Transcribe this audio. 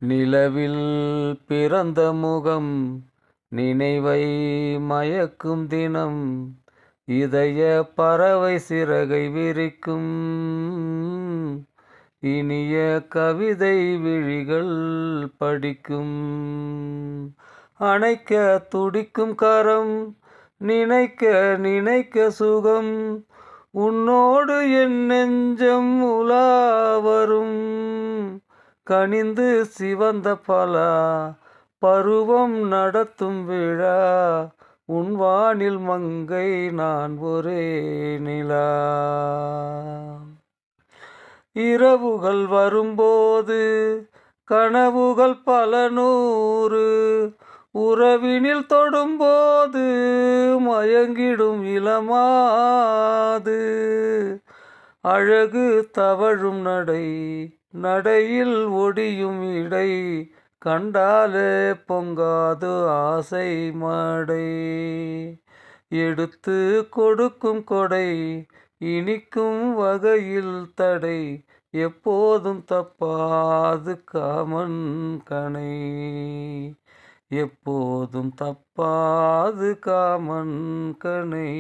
நிலவில் பிறந்த முகம் நினைவை மயக்கும் தினம் இதய பறவை சிறகை விரிக்கும் இனிய கவிதை விழிகள் படிக்கும் அணைக்க துடிக்கும் கரம் நினைக்க நினைக்க சுகம் உன்னோடு என் நெஞ்சம் உலா வரும் கனிந்து சிவந்த பலா பருவம் நடத்தும் விழா உன் வானில் மங்கை நான் ஒரே நிலா. இரவுகள் வரும்போது கனவுகள் பல நூறு உறவினில் தொடும்போது மயங்கிடும் இளமாது அழகு தவழும் நடை நடையில் ஒடியும் இடை கண்டாலே பொங்காது ஆசை மடை எடுத்து கொடுக்கும் கொடை இனிக்கும் வகையில் தடை எப்போதும் தப்பாது காமன் கணை எப்போதும் தப்பாது காமன் கணை.